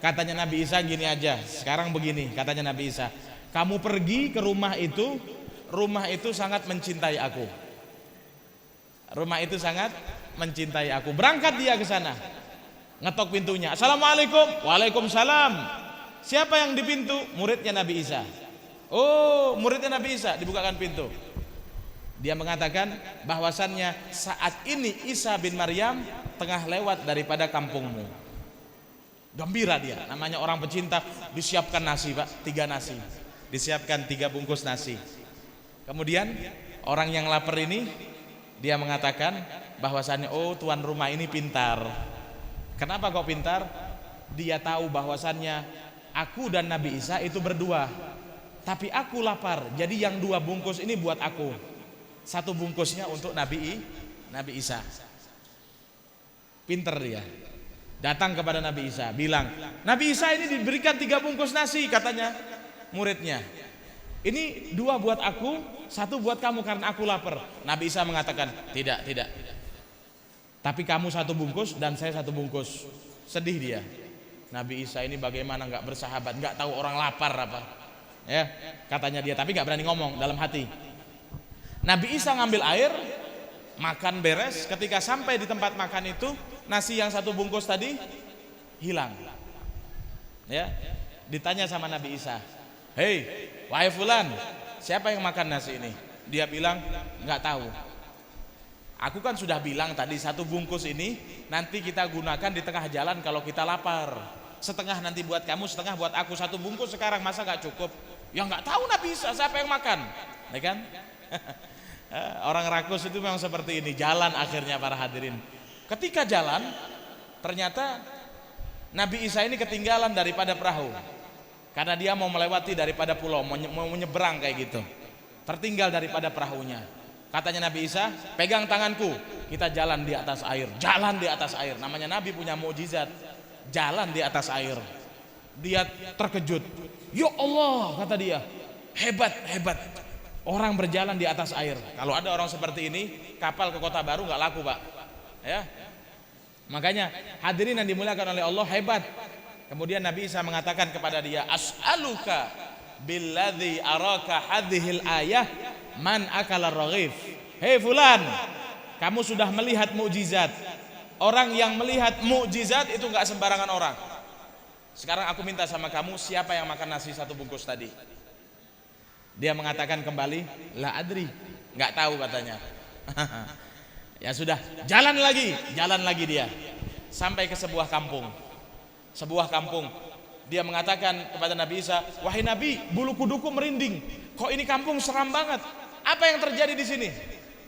katanya Nabi Isa, gini aja. Sekarang begini, katanya Nabi Isa, kamu pergi ke rumah itu sangat mencintai aku. Rumah itu sangat mencintai aku. Berangkat dia ke sana, ngetok pintunya. Assalamualaikum. Waalaikumsalam. Siapa yang di pintu? Muridnya Nabi Isa. Oh, muridnya Nabi Isa. Dibukakan pintu. Dia mengatakan bahwasannya saat ini Isa bin Maryam tengah lewat daripada kampungmu. Gembira dia, namanya orang pecinta. Disiapkan nasi Pak, 3 nasi. Disiapkan 3 bungkus nasi. Kemudian orang yang lapar ini, dia mengatakan bahwasannya, oh tuan rumah ini pintar. Kenapa kok pintar? Dia tahu bahwasannya aku dan Nabi Isa itu berdua, tapi aku lapar, jadi yang 2 bungkus ini buat aku, 1 bungkusnya untuk Nabi Isa. Pinter dia. Datang kepada Nabi Isa, bilang, Nabi Isa ini diberikan 3 bungkus nasi, katanya muridnya. Ini 2 buat aku, 1 buat kamu karena aku lapar. Nabi Isa mengatakan, tidak. Tapi kamu 1 bungkus dan saya 1 bungkus. Sedih dia. Nabi Isa ini bagaimana nggak bersahabat, nggak tahu orang lapar apa. Ya, katanya dia, tapi nggak berani ngomong dalam hati. Nabi Isa ngambil air, makan beres. Ketika sampai di tempat makan itu, nasi yang 1 bungkus tadi hilang. Ya, ditanya sama Nabi Isa, hei, wahai fulan, siapa yang makan nasi ini? Dia bilang, nggak tahu. Aku kan sudah bilang tadi 1 bungkus ini nanti kita gunakan di tengah jalan kalau kita lapar. Setengah nanti buat kamu, setengah buat aku. 1 bungkus sekarang masa nggak cukup? Ya nggak tahu Nabi Isa siapa yang makan, ya kan? Orang rakus itu memang seperti ini. Jalan akhirnya para hadirin. Ketika jalan, ternyata Nabi Isa ini ketinggalan daripada perahu. Karena dia mau melewati daripada pulau, mau menyeberang kayak gitu. Tertinggal daripada perahunya. Katanya Nabi Isa, pegang tanganku, kita jalan di atas air. Jalan di atas air. Namanya Nabi punya mukjizat. Jalan di atas air. Dia terkejut. Ya Allah, kata dia, hebat. Orang berjalan di atas air. Kalau ada orang seperti ini, kapal ke Kota Baru nggak laku Pak. Ya. Makanya hadirin yang dimuliakan oleh Allah, hebat. Kemudian Nabi Isa mengatakan kepada dia, as'aluka billadzi araka hadhil ayah man akala raghif. Hei fulan, kamu sudah melihat mukjizat. Orang yang melihat mukjizat itu enggak sembarangan orang. Sekarang aku minta sama kamu, siapa yang makan nasi 1 bungkus tadi? Dia mengatakan kembali, la adri, enggak tahu katanya. Ya sudah, jalan lagi dia sampai ke sebuah kampung. Dia mengatakan kepada Nabi Isa, "Wahai Nabi, bulu kuduku merinding. Kok ini kampung seram banget? Apa yang terjadi di sini?"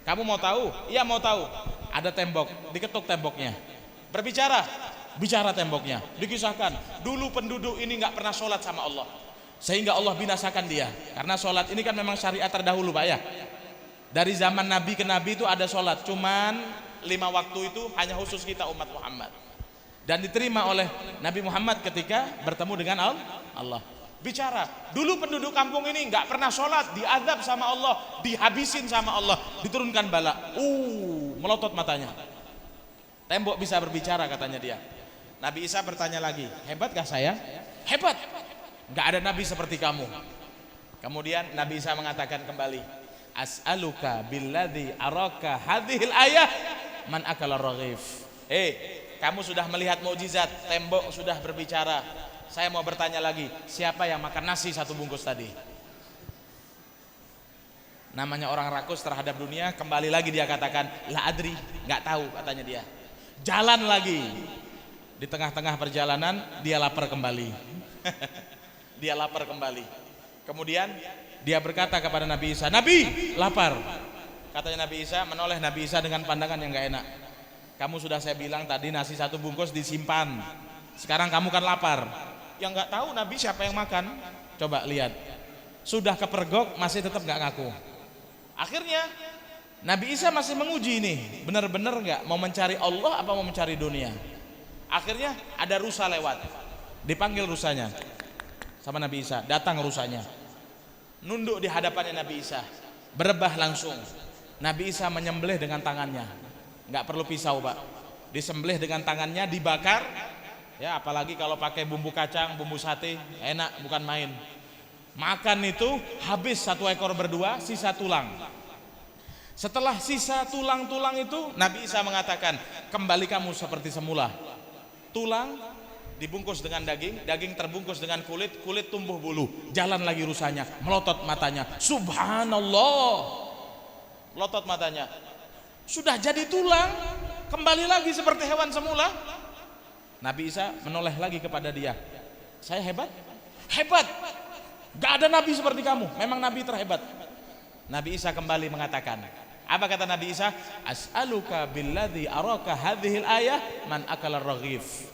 "Kamu mau tahu?" "Iya, mau tahu." Ada tembok, diketuk temboknya. Bicara temboknya. Dikisahkan, dulu penduduk ini nggak pernah sholat sama Allah, sehingga Allah binasakan dia. Karena sholat ini kan memang syariat terdahulu, Pak ya. Dari zaman Nabi ke Nabi itu ada sholat, cuman 5 waktu itu hanya khusus kita umat Muhammad, dan diterima oleh Nabi Muhammad ketika bertemu dengan Allah. Bicara, dulu penduduk kampung ini nggak pernah sholat, diazab sama Allah, dihabisin sama Allah, diturunkan bala. Melotot matanya. Tembok bisa berbicara, katanya dia. Nabi Isa bertanya lagi, "Hebatkah saya?" "Hebat, nggak ada nabi seperti kamu." Kemudian Nabi Isa mengatakan kembali, "As'aluka billadzi araka hadhil ayah man akala raghif." Kamu sudah melihat mukjizat, tembok sudah berbicara. Saya mau bertanya lagi, siapa yang makan nasi 1 bungkus tadi? Namanya orang rakus terhadap dunia. Kembali lagi dia katakan, "La adri," nggak tahu, katanya dia. Jalan lagi. Di tengah-tengah perjalanan dia lapar kembali. Dia lapar kembali. Kemudian dia berkata kepada Nabi Isa, "Nabi, lapar." Katanya Nabi Isa, menoleh Nabi Isa dengan pandangan yang gak enak. "Kamu sudah saya bilang tadi nasi 1 bungkus disimpan. Sekarang kamu kan lapar." Yang gak tahu Nabi siapa yang makan. Coba lihat, sudah kepergok masih tetap gak ngaku. Akhirnya Nabi Isa masih menguji ini, benar-benar gak mau mencari Allah apa mau mencari dunia. Akhirnya ada rusa lewat, dipanggil rusanya sama Nabi Isa. Datang rusanya, nunduk di hadapannya Nabi Isa, berebah langsung. Nabi Isa menyembelih dengan tangannya, nggak perlu pisau, Pak. Disembelih dengan tangannya, dibakar. Ya, apalagi kalau pakai bumbu kacang, bumbu sate, enak bukan main. Makan itu habis 1 ekor berdua, sisa tulang. Setelah sisa tulang-tulang itu, Nabi Isa mengatakan, "Kembali kamu seperti semula." Tulang dibungkus dengan daging, daging terbungkus dengan kulit, kulit tumbuh bulu. Jalan lagi rusanya, melotot matanya. Subhanallah, melotot matanya. Sudah jadi tulang, kembali lagi seperti hewan semula. Nabi Isa menoleh lagi kepada dia, "Saya hebat?" "Hebat, gak ada nabi seperti kamu, memang nabi terhebat." Nabi Isa kembali mengatakan, apa kata Nabi Isa? "As'aluka billadzi araka hadhil ayah man akala raghif."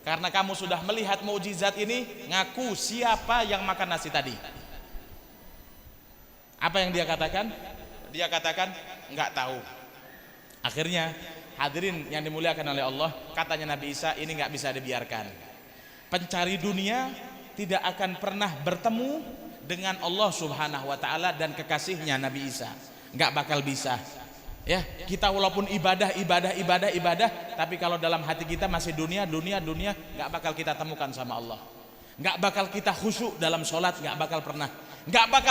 Karena kamu sudah melihat mukjizat ini, ngaku siapa yang makan nasi tadi. Apa yang dia katakan? Dia katakan nggak tahu. Akhirnya hadirin yang dimuliakan oleh Allah, katanya Nabi Isa, ini nggak bisa dibiarkan. Pencari dunia tidak akan pernah bertemu dengan Allah Subhanahu wa taala dan kekasihnya Nabi Isa. Nggak bakal bisa. Ya, kita walaupun ibadah, tapi kalau dalam hati kita masih dunia, nggak bakal kita temukan sama Allah. Nggak bakal kita khusyuk dalam sholat, nggak bakal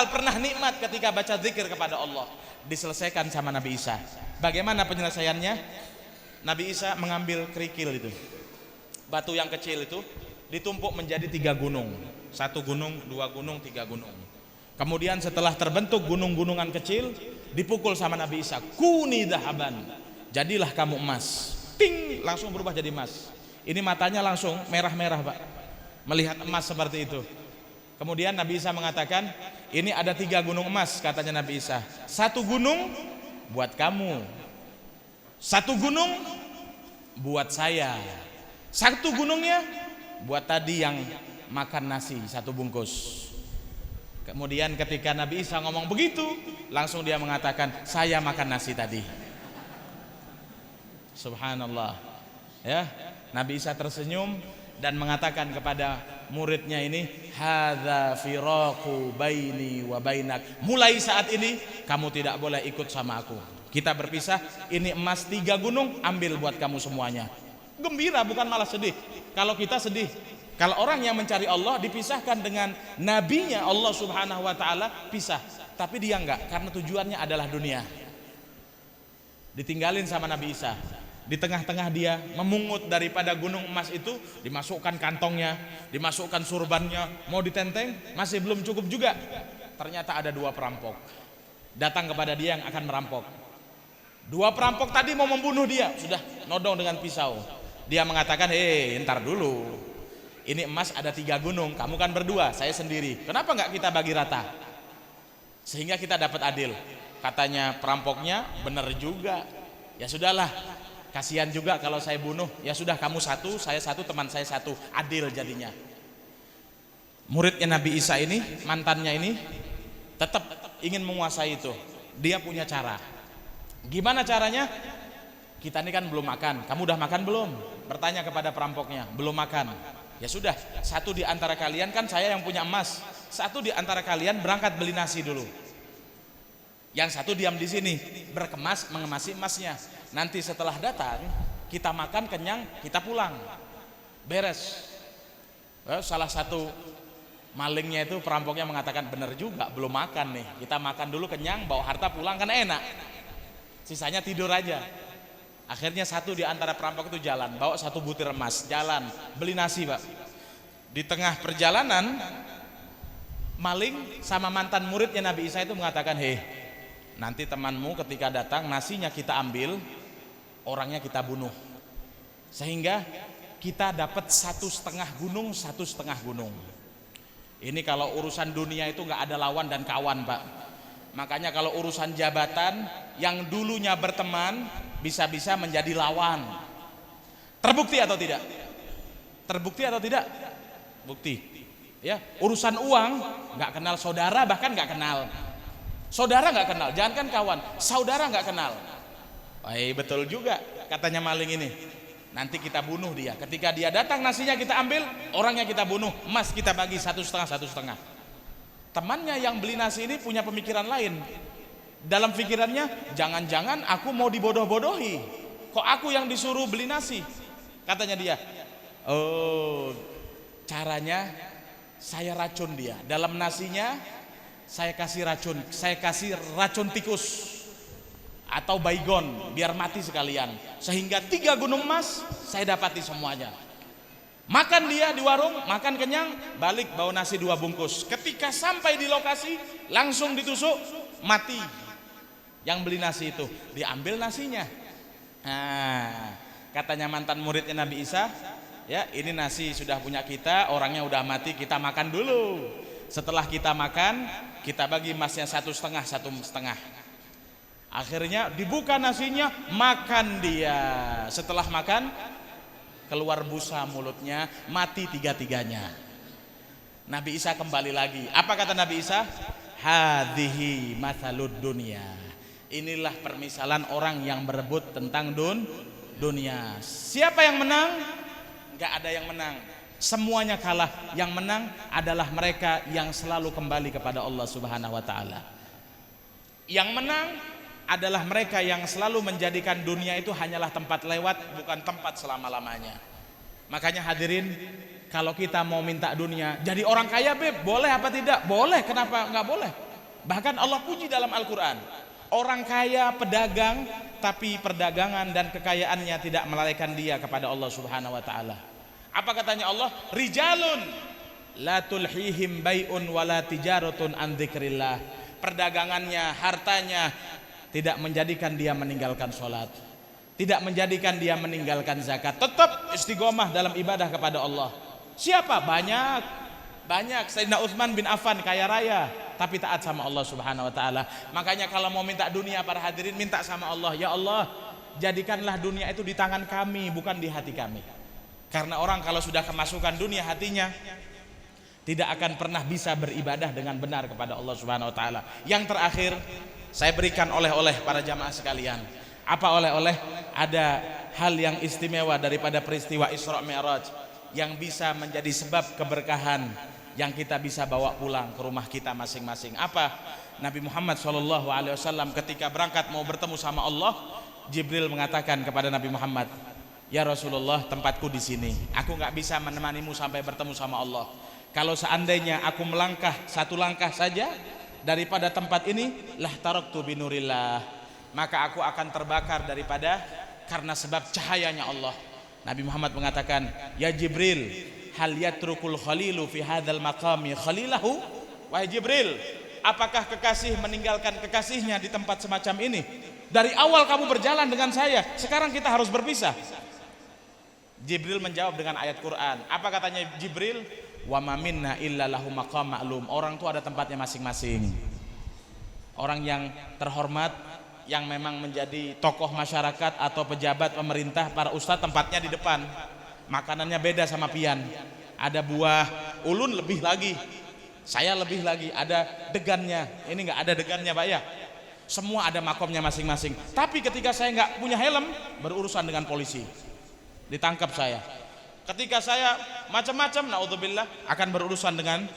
pernah nikmat ketika baca zikir kepada Allah. Diselesaikan sama Nabi Isa. Bagaimana penyelesaiannya? Nabi Isa mengambil kerikil itu, batu yang kecil itu, ditumpuk menjadi 3 gunung. 1 gunung, 2 gunung, 3 gunung. Kemudian setelah terbentuk gunung-gunungan kecil, dipukul sama Nabi Isa, "Kuni dahaban," jadilah kamu emas. Ting, langsung berubah jadi emas. Ini matanya langsung merah-merah, Pak, melihat emas seperti itu. Kemudian Nabi Isa mengatakan, "Ini ada 3 gunung emas," katanya Nabi Isa. 1 gunung buat kamu, 1 gunung buat saya, 1 gunungnya buat tadi yang makan nasi 1 bungkus. Kemudian ketika Nabi Isa ngomong begitu, langsung dia mengatakan, "Saya makan nasi tadi." Subhanallah. Ya, Nabi Isa tersenyum dan mengatakan kepada muridnya ini, "Hadza firaqu baini wa bainak." Mulai saat ini kamu tidak boleh ikut sama aku. Kita berpisah, ini emas 3 gunung, ambil buat kamu semuanya. Gembira, bukan malah sedih. Kalau kita sedih, kalau orang yang mencari Allah dipisahkan dengan nabinya Allah Subhanahu wa taala, pisah. Tapi dia enggak, karena tujuannya adalah dunia. Ditinggalin sama Nabi Isa. Di tengah-tengah dia memungut daripada gunung emas itu, dimasukkan kantongnya, dimasukkan surbannya, mau ditenteng, masih belum cukup juga. Ternyata ada 2 perampok datang kepada dia yang akan merampok. Dua perampok tadi mau membunuh dia, sudah nodong dengan pisau. Dia mengatakan, ntar dulu, ini emas ada 3 gunung, kamu kan berdua, saya sendiri, kenapa nggak kita bagi rata sehingga kita dapat adil? Katanya perampoknya, benar juga, ya sudahlah, kasihan juga kalau saya bunuh, ya sudah kamu 1, saya 1, teman saya 1, adil jadinya. Muridnya Nabi Isa ini, mantannya ini tetap ingin menguasai itu. Dia punya cara. Gimana caranya? Kita ini kan belum makan, kamu udah makan belum? Bertanya kepada perampoknya, belum makan. Ya sudah, 1 di antara kalian, kan saya yang punya emas, 1 di antara kalian berangkat beli nasi dulu. Yang 1 diam di sini, mengemasi emasnya. Nanti setelah datang, kita makan kenyang, kita pulang. Beres. Salah satu malingnya itu, perampoknya mengatakan, benar juga, belum makan nih, kita makan dulu kenyang, bawa harta pulang kan enak, sisanya tidur aja. Akhirnya 1 di antara perampok itu jalan, bawa 1 butir emas, jalan beli nasi, Pak. Di tengah perjalanan, maling sama mantan muridnya Nabi Isa itu mengatakan, nanti temanmu ketika datang, nasinya kita ambil, orangnya kita bunuh, sehingga kita dapat 1,5 gunung, 1,5 gunung. Ini kalau urusan dunia itu nggak ada lawan dan kawan, Pak. Makanya kalau urusan jabatan, yang dulunya berteman bisa-bisa menjadi lawan. Terbukti atau tidak? Terbukti atau tidak? Bukti. Ya, urusan uang nggak kenal saudara, bahkan nggak kenal. Saudara nggak kenal, jangankan kawan, saudara nggak kenal. Betul juga katanya maling ini. Nanti kita bunuh dia. Ketika dia datang, nasinya kita ambil, orangnya kita bunuh, emas kita bagi 1,5, 1,5. Temannya yang beli nasi ini punya pemikiran lain. Dalam pikirannya, jangan-jangan aku mau dibodoh-bodohi, kok aku yang disuruh beli nasi, katanya dia. Caranya saya racun dia. Dalam nasinya saya kasih racun tikus atau baygon, biar mati sekalian, sehingga 3 gunung emas saya dapati semuanya. Makan dia di warung, makan kenyang, balik bawa nasi 2 bungkus. Ketika sampai di lokasi, langsung ditusuk, mati. Yang beli nasi itu, diambil nasinya. Katanya mantan muridnya Nabi Isa, ya ini nasi sudah punya kita, orangnya udah mati, kita makan dulu. Setelah kita makan, kita bagi emasnya 1,5, 1,5. Akhirnya dibuka nasinya, makan dia. Setelah makan, keluar busa mulutnya, mati 3-tiganya. Nabi Isa kembali lagi. Apa kata Nabi Isa? Hadhihi mathalud dunya. Inilah permisalan orang yang berebut tentang dunia. Siapa yang menang? Gak ada yang menang. Semuanya kalah. Yang menang adalah mereka yang selalu kembali kepada Allah Subhanahu wa taala. Yang menang adalah mereka yang selalu menjadikan dunia itu hanyalah tempat lewat, bukan tempat selama-lamanya. Makanya hadirin, kalau kita mau minta dunia, jadi orang kaya, boleh apa tidak? Boleh, kenapa nggak boleh? Bahkan Allah puji dalam Al-Quran, orang kaya pedagang, tapi perdagangan dan kekayaannya tidak melalaikan dia kepada Allah Subhanahu wa taala. Apa katanya Allah? Rijalun la tulhihim bai'un wala tijaratun an dzikrillah. Perdagangannya, hartanya tidak menjadikan dia meninggalkan sholat, tidak menjadikan dia meninggalkan zakat, tetap istiqomah dalam ibadah kepada Allah. Siapa? Banyak. Sayyidina Utsman bin Affan kaya raya, tapi taat sama Allah Subhanahu wa taala. Makanya kalau mau minta dunia, para hadirin, minta sama Allah, ya Allah, jadikanlah dunia itu di tangan kami, bukan di hati kami. Karena orang kalau sudah kemasukan dunia hatinya, tidak akan pernah bisa beribadah dengan benar kepada Allah Subhanahu wa taala. Yang terakhir, saya berikan oleh-oleh para jamaah sekalian. Apa oleh-oleh? Ada hal yang istimewa daripada peristiwa Isra Mi'raj yang bisa menjadi sebab keberkahan yang kita bisa bawa pulang ke rumah kita masing-masing. Apa? Nabi Muhammad SAW ketika berangkat mau bertemu sama Allah, Jibril mengatakan kepada Nabi Muhammad, ya Rasulullah, tempatku di sini. Aku nggak bisa menemanimu sampai bertemu sama Allah. Kalau seandainya aku melangkah 1 langkah saja daripada tempat ini, lah taraktu binurillah, maka aku akan terbakar karena sebab cahayanya Allah. Nabi Muhammad mengatakan, ya Jibril, hal yatrukul khalilu fi hadzal maqami khalilahu? Wahai Jibril, apakah kekasih meninggalkan kekasihnya di tempat semacam ini? Dari awal kamu berjalan dengan saya, sekarang kita harus berpisah. Jibril menjawab dengan ayat Quran. Apa katanya Jibril? Wa ma minna illa lahu maqam ma'lum. Orang tuh ada tempatnya masing-masing. Orang yang terhormat, yang memang menjadi tokoh masyarakat atau pejabat pemerintah, para ustadz tempatnya di depan. Makanannya beda sama pian. Ada buah ulun lebih lagi, saya lebih lagi, ada degannya. Ini nggak ada degannya Pak ya. Semua ada makomnya masing-masing. Tapi ketika saya nggak punya helm, berurusan dengan polisi, ditangkap saya. Ketika saya macam-macam, naudzubillah, akan berurusan dengan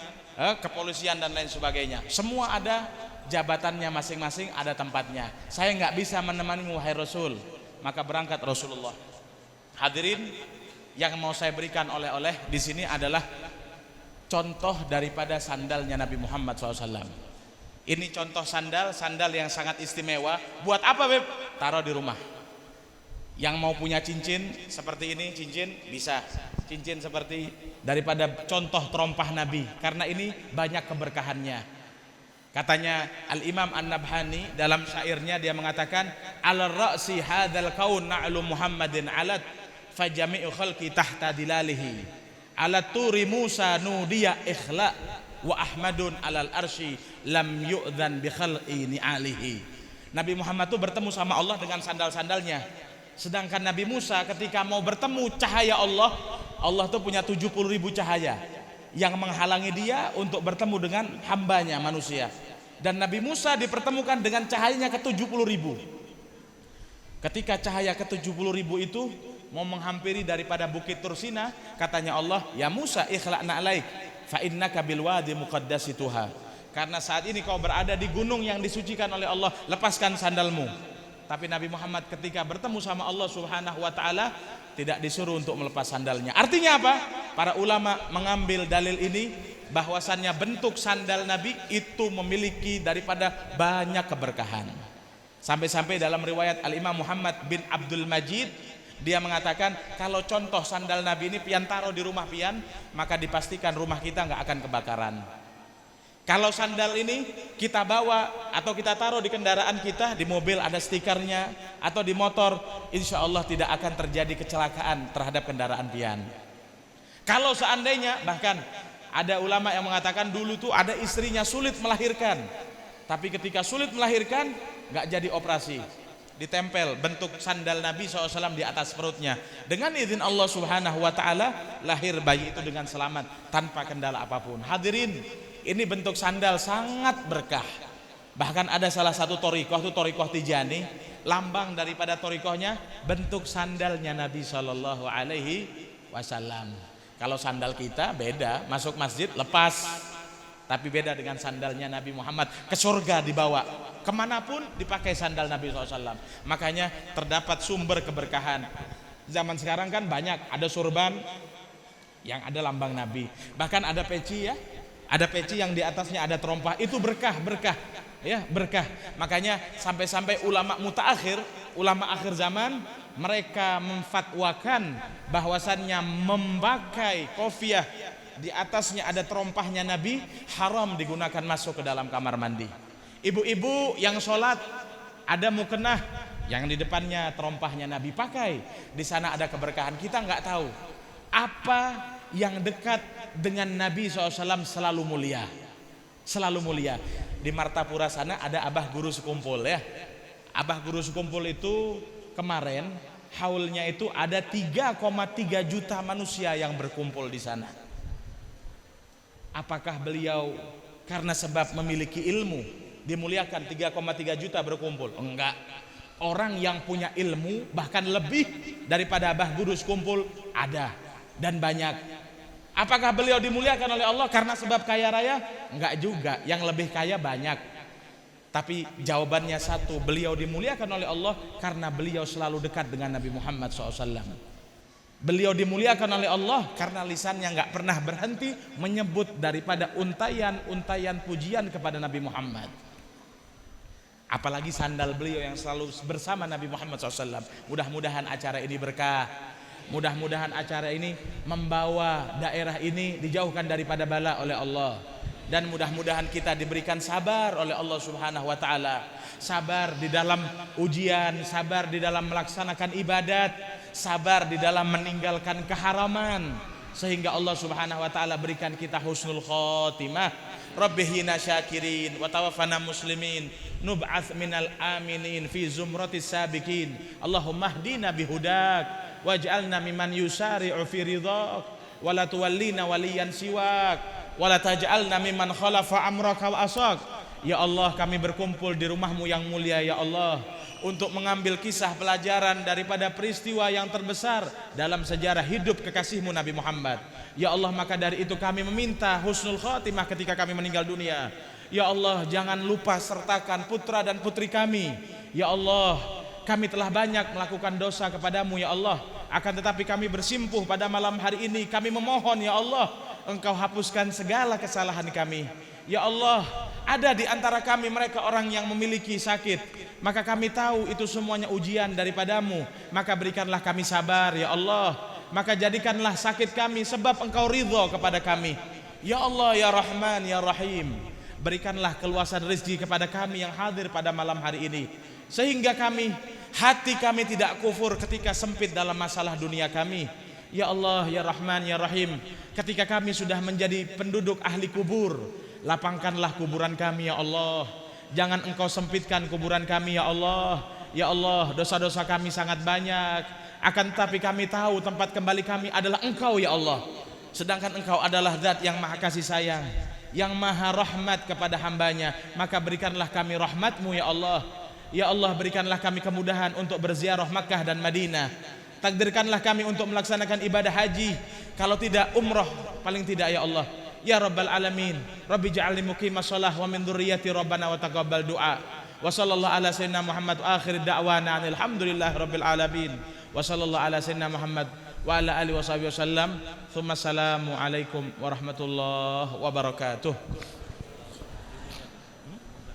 kepolisian dan lain sebagainya. Semua ada jabatannya masing-masing, ada tempatnya. Saya nggak bisa menemanimu wahai Rasul. Maka berangkat Rasulullah. Hadirin, yang mau saya berikan oleh-oleh di sini adalah contoh daripada sandalnya Nabi Muhammad SAW. Ini contoh sandal yang sangat istimewa. Buat apa Beb? Taruh di rumah. Yang mau punya cincin seperti ini, cincin bisa. Cincin seperti daripada contoh terompah Nabi. Karena ini banyak keberkahannya. Katanya Al-Imam An-Nabhani dalam syairnya, dia mengatakan, al-ra'si hadzal kaun na'lu Muhammadin alat fajami'u khalqi tahta dilalihi alat turi Musa nudiya ikhla wa ahmadun alal arsy lam yu'dhan bi khalqi ni'alihi. Nabi Muhammad itu bertemu sama Allah dengan sandal-sandalnya. Sedangkan Nabi Musa ketika mau bertemu cahaya Allah, Allah tuh punya 70.000 cahaya yang menghalangi dia untuk bertemu dengan hambanya manusia. Dan Nabi Musa dipertemukan dengan cahayanya ke 70.000. Ketika cahaya ke 70.000 itu mau menghampiri daripada bukit Tursina, katanya Allah, ya Musa ikhla'na alaik fa innaka bil wadi muqaddasi tuha. Karena saat ini kau berada di gunung yang disucikan oleh Allah, lepaskan sandalmu. Tapi Nabi Muhammad ketika bertemu sama Allah Subhanahu wa taala tidak disuruh untuk melepas sandalnya. Artinya apa? Para ulama mengambil dalil ini bahwasannya bentuk sandal Nabi itu memiliki daripada banyak keberkahan. Sampai-sampai dalam riwayat Al-Imam Muhammad bin Abdul Majid, dia mengatakan kalau contoh sandal Nabi ini pian taruh di rumah pian, maka dipastikan rumah kita nggak akan kebakaran. Kalau sandal ini kita bawa atau kita taruh di kendaraan kita, di mobil ada stikernya, atau di motor, insya Allah tidak akan terjadi kecelakaan terhadap kendaraan pian. Kalau seandainya, bahkan ada ulama yang mengatakan dulu tuh ada istrinya sulit melahirkan, tapi ketika sulit melahirkan nggak jadi operasi, ditempel bentuk sandal Nabi SAW di atas perutnya. Dengan izin Allah Subhanahu wa ta'ala, lahir bayi itu dengan selamat tanpa kendala apapun. Hadirin, ini bentuk sandal sangat berkah. Bahkan ada salah satu torikoh, itu torikoh Tijani, lambang daripada torikohnya bentuk sandalnya Nabi Sallallahu Alaihi Wasallam. Kalau sandal kita beda, masuk masjid lepas, tapi beda dengan sandalnya Nabi Muhammad. Ke surga dibawa, kemanapun dipakai sandal Nabi SAW. Makanya terdapat sumber keberkahan. Zaman sekarang kan banyak, ada surban yang ada lambang Nabi, bahkan ada peci ya. Ada peci yang di atasnya ada terompah, itu berkah ya, berkah. Makanya sampai-sampai ulama mutaakhir, ulama akhir zaman, mereka memfatwakan bahwasannya memakai kofiah di atasnya ada terompahnya Nabi haram digunakan masuk ke dalam kamar mandi. Ibu-ibu yang sholat ada mukenah yang di depannya terompahnya Nabi, pakai. Di sana ada keberkahan. Kita nggak tahu apa yang dekat dengan Nabi SAW selalu mulia, selalu mulia. Di Martapura sana ada Abah Guru Sekumpul ya. Abah Guru Sekumpul itu kemarin haulnya itu ada 3,3 juta manusia yang berkumpul di sana. Apakah beliau karena sebab memiliki ilmu dimuliakan 3,3 juta berkumpul? Enggak. Orang yang punya ilmu bahkan lebih daripada Abah Guru Sekumpul ada dan banyak. Apakah beliau dimuliakan oleh Allah karena sebab kaya raya? Enggak juga, yang lebih kaya banyak. Tapi jawabannya satu, beliau dimuliakan oleh Allah karena beliau selalu dekat dengan Nabi Muhammad SAW. Beliau dimuliakan oleh Allah karena lisannya enggak pernah berhenti menyebut daripada untayan-untayan pujian kepada Nabi Muhammad. Apalagi sandal beliau yang selalu bersama Nabi Muhammad SAW. Mudah-mudahan acara ini berkah. Mudah-mudahan acara ini membawa daerah ini dijauhkan daripada bala oleh Allah. dan mudah-mudahan kita diberikan sabar oleh Allah Subhanahu wa taala. Sabar di dalam ujian, sabar di dalam melaksanakan ibadat, sabar di dalam meninggalkan keharaman, sehingga Allah Subhanahu wa taala berikan kita husnul khotimah. Rabbihina syakirin wa tawaffana muslimin nub'ats minal aminin fi zumratis sabiqin. Allahumma hdina bihudak waj'alna mimman yusari'u fi ridhak wa la tuwallina waliyan siwak wa la taj'alna mimman khalafa amraka wa asak. Ya Allah, kami berkumpul di rumah-Mu yang mulia ya Allah untuk mengambil kisah pelajaran daripada peristiwa yang terbesar dalam sejarah hidup kekasih-Mu Nabi Muhammad. Ya Allah, maka dari itu kami meminta husnul khotimah ketika kami meninggal dunia. Ya Allah, jangan lupa sertakan putra dan putri kami. Ya Allah, kami telah banyak melakukan dosa kepadamu ya Allah, akan tetapi kami bersimpuh pada malam hari ini. Kami memohon ya Allah, Engkau hapuskan segala kesalahan kami. Ya Allah, ada di antara kami mereka orang yang memiliki sakit, maka kami tahu itu semuanya ujian daripadamu, maka berikanlah kami sabar ya Allah, maka jadikanlah sakit kami sebab Engkau ridho kepada kami. Ya Allah ya Rahman ya Rahim, berikanlah keluasan rezeki kepada kami yang hadir pada malam hari ini, sehingga hati kami tidak kufur ketika sempit dalam masalah dunia kami. Ya Allah ya Rahman ya Rahim, ketika kami sudah menjadi penduduk ahli kubur, lapangkanlah kuburan kami ya Allah. Jangan Engkau sempitkan kuburan kami ya Allah. Ya Allah, dosa-dosa kami sangat banyak, akan tetapi kami tahu tempat kembali kami adalah Engkau ya Allah. Sedangkan Engkau adalah Zat yang maha kasih sayang, yang maha rahmat kepada hambanya, maka berikanlah kami rahmat-Mu ya Allah. Ya Allah, berikanlah kami kemudahan untuk berziarah Makkah dan Madinah. Takdirkanlah kami untuk melaksanakan ibadah haji, kalau tidak umrah paling tidak ya Allah. Ya Rabbal Alamin, Rabbi ja'alni muqimas shalah wa min dzurriyyati Rabbana wa taqabbal du'a. Wa sallallahu ala sayyidina Muhammad wa akhir da'wana alhamdulillahi rabbil alamin. Wa sallallahu ala sayyidina Muhammad wa ala alihi wa sahbihi wasallam. Tsumma assalamu alaikum warahmatullahi wabarakatuh.